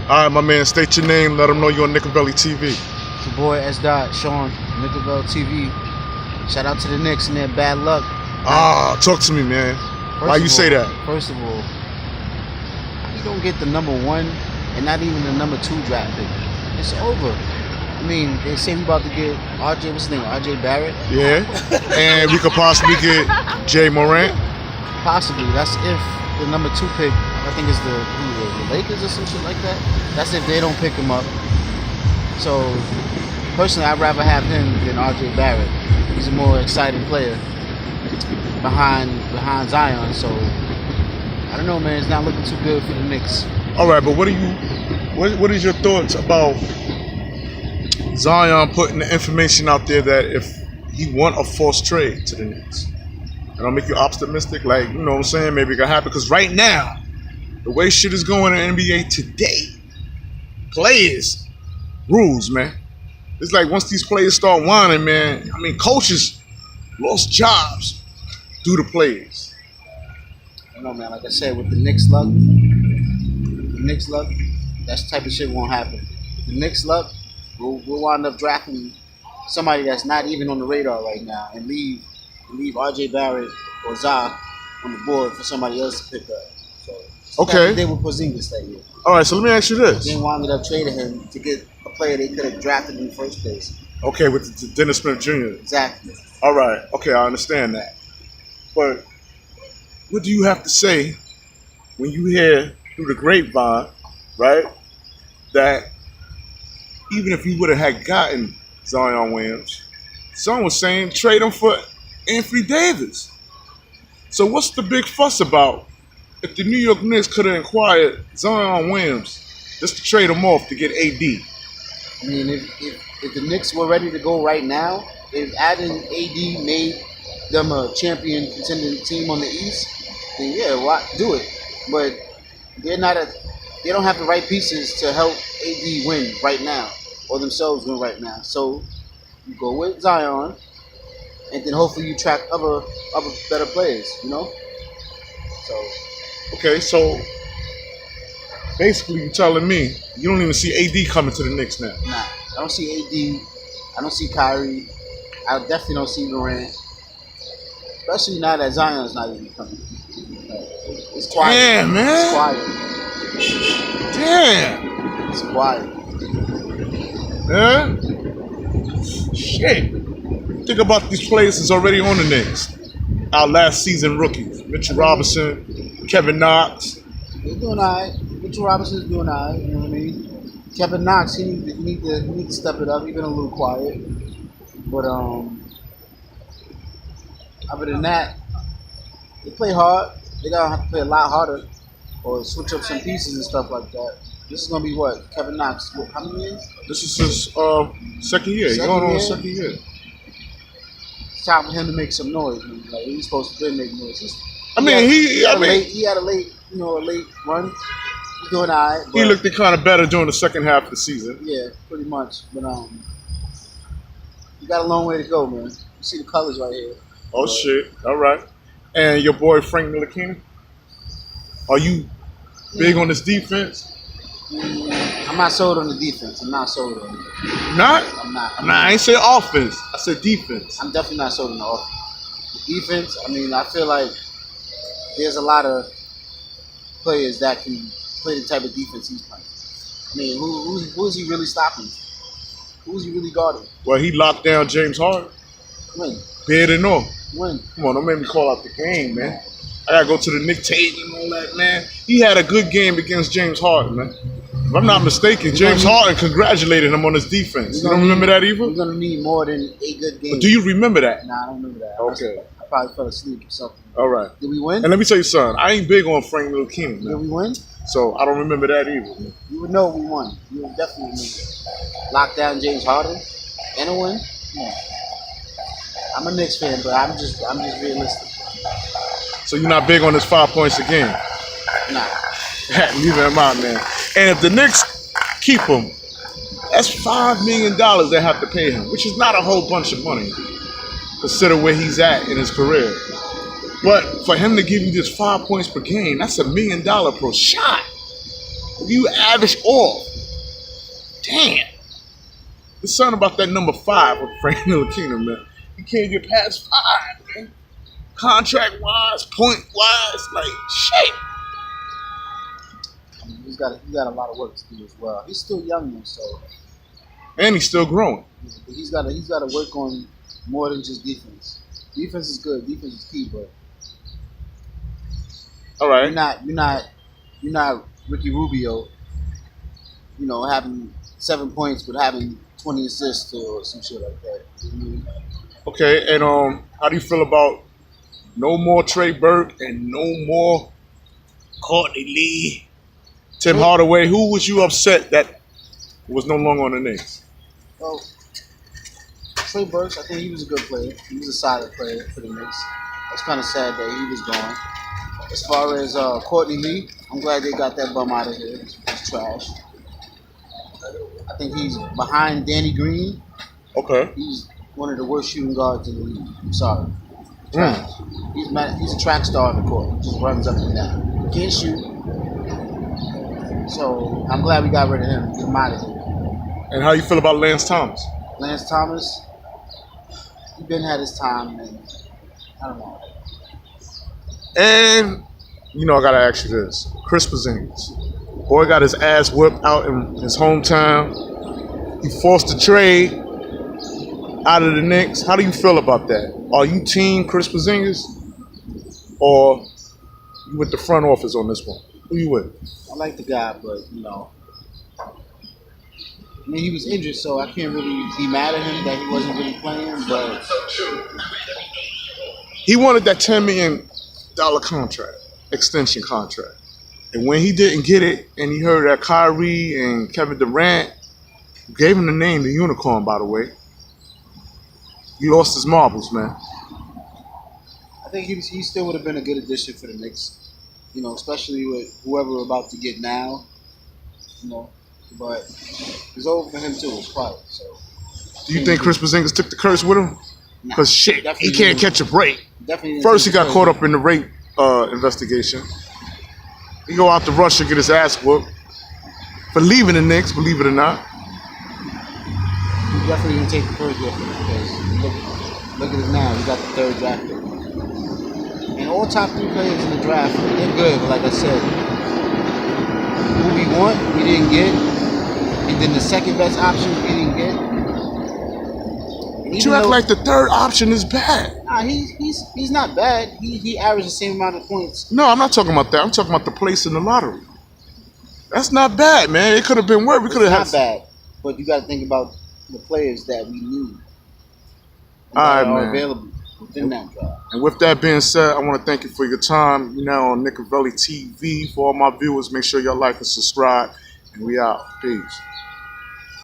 All right, my man, state your name. Let them know you're on Nickavelli TV. It's your boy S. Dot, Sean, Nickavelli TV. Shout out to the Knicks and their bad luck. Talk to me, man. Why you say that? First of all, you don't get the number 1 and not even the number 2 draft pick. It's over. I mean, they say we about to get what's his name? RJ Barrett? Yeah. And we could possibly get Jay Morant. Possibly. That's if the number 2 pick, I think it's the Lakers or some shit like that. That's if they don't pick him up. So, personally, I'd rather have him than RJ Barrett. He's a more exciting player behind Zion. So, I don't know, man. It's not looking too good for the Knicks. All right, but what is your thoughts about Zion putting the information out there that if he want a forced trade to the Knicks? And I'll make you optimistic, like, you know what I'm saying? Maybe it can happen. Because right now, the way shit is going in the NBA today, players, rules, man. It's like once these players start whining, man, I mean, coaches lost jobs due to players. I know, man. Like I said, with the Knicks luck, that type of shit won't happen. With the Knicks luck, we'll wind up drafting somebody that's not even on the radar right now and leave RJ Barrett or Za on the board for somebody else to pick up. So okay. They with Porzingis that year. All right, so let me ask you this. Then wound up trading him to get a player they could have drafted in the first place. Okay, with the Dennis Smith Jr. Exactly. All right. Okay, I understand that. But what do you have to say when you hear through the grapevine, right, that even if you would have had gotten Zion Williams, someone was saying trade him for Anthony Davis. So what's the big fuss about if the New York Knicks could have acquired Zion Williams just to trade him off to get AD? I mean, if the Knicks were ready to go right now, if adding AD made them a champion contending team on the East, then yeah, why do it? But they don't have the right pieces to help AD win right now or themselves win right now. So you go with Zion, and then hopefully you track other better players, you know? Okay, so basically you're telling me you don't even see AD coming to the Knicks now. Nah, I don't see AD. I don't see Kyrie. I definitely don't see Durant. Especially now that Zion's not even coming. It's quiet. Damn, man. It's quiet. Damn. It's quiet. Huh? Shit. Think about these players that's already on the Knicks. Our last season rookies. Mitchell Robinson, Kevin Knox. They're doing all right. Mitchell Robinson's doing all right. You know what I mean? Kevin Knox, he need to step it up. He's been a little quiet. But other than that, they play hard. They're going to have to play a lot harder or switch up some pieces and stuff like that. This is going to be what? Kevin Knox, how many years? This is his second year. He's going on his second year. It's time for him to make some noise. Man. Like, he's supposed to make noise. He had a late run. He's doing all right. He looked kind of better during the second half of the season. Yeah, pretty much. But you got a long way to go, man. You see the colors right here. Oh, shit. All right. And your boy Frank Ntilikina? Are you big on this defense? I'm not sold on the defense. I'm not sold on it. Not? I'm not. I ain't say offense. I said defense. I'm definitely not sold on the offense. The defense, I mean, I feel like there's a lot of players that can play the type of defense he's playing. I mean, who is he really stopping? Who's he really guarding? Well, he locked down James Harden. When? Beard and all. When? Come on, don't make me call out the game, man. I gotta go to the Nick Tate and all that, man. He had a good game against James Harden, man. If I'm not mistaken, James Harden congratulated him on his defense. You don't remember that either? We're gonna need more than a good game. But do you remember that? Nah, I don't remember that. Okay. I probably fell asleep or something. All right. Did we win? And let me tell you something. I ain't big on Frank Ntilikina, man. Did we win? So I don't remember that either. Man. You would know we won. You would definitely win. Lock down James Harden and a win. Yeah. I'm a Knicks fan, but I'm just realistic. So you're not big on this 5 points a game? Nah. Leave him out, man. And if the Knicks keep him, that's $5 million they have to pay him, which is not a whole bunch of money. Consider where he's at in his career. But for him to give you just 5 points per game, that's $1 million per shot. You average off. Damn. There's something about that number 5 with Frank Ntilikina, man. You can't get past 5, man. Contract wise, point wise, like shit. I mean, he's got a lot of work to do as well. He's still young though, so And he's still growing. he's got to work on more than just defense. Defense is good. Defense is key, but All right. you're not Ricky Rubio. You know, having 7 points but having 20 assists or some shit like that. Okay, and how do you feel about no more Trey Burke and no more Courtney Lee, Tim Hardaway? Who was you upset that was no longer on the Knicks? Well, Trey Burks, I think he was a good player. He was a solid player for the Knicks. It's kind of sad that he was gone. As far as Courtney Lee, I'm glad they got that bum out of here. It's trash. I think he's behind Danny Green. Okay. He's one of the worst shooting guards in the league. I'm sorry. Trash. He's a track star on the court. Just runs up and down. Can't shoot. So I'm glad we got rid of him. Get him out of here. And how you feel about Lance Thomas? Lance Thomas, he been had his time, and I don't know. And I gotta ask you this: Chris Porzingis, boy, got his ass whipped out in his hometown. He forced a trade out of the Knicks. How do you feel about that? Are you team Chris Porzingis, or you with the front office on this one? Who you with? I like the guy, but I mean, he was injured, so I can't really be mad at him that he wasn't really playing. But he wanted that $10 million contract, extension contract. And when he didn't get it, and he heard that Kyrie and Kevin Durant gave him the name, the Unicorn, by the way, he lost his marbles, man. I think he still would have been a good addition for the Knicks, especially with whoever we're about to get now, But it's over for him too. It's quiet. So. Do you think Chris Porzingis took the curse with him? Because shit, he can't catch a break. Definitely. First, he got caught up in the rape investigation. He go out to Russia, get his ass whooped for leaving the Knicks, believe it or not. He definitely didn't take the curse with him because look at it now. He got the 3rd draft pick. And all top 3 players in the draft, they're good. But like I said, who we want, we didn't get. And then the second best option, we didn't get. But you act like the 3rd option is bad. Nah, he's not bad. He averaged the same amount of points. No, I'm not talking about that. I'm talking about the place in the lottery. That's not bad, man. It could have been worse. We could have had. Not bad, but you got to think about the players that we need. All right, that are man. available within that draft. And with that being said, I want to thank you for your time. You're now on Nicovelli TV. For all my viewers, make sure y'all like and subscribe. And we out. Peace.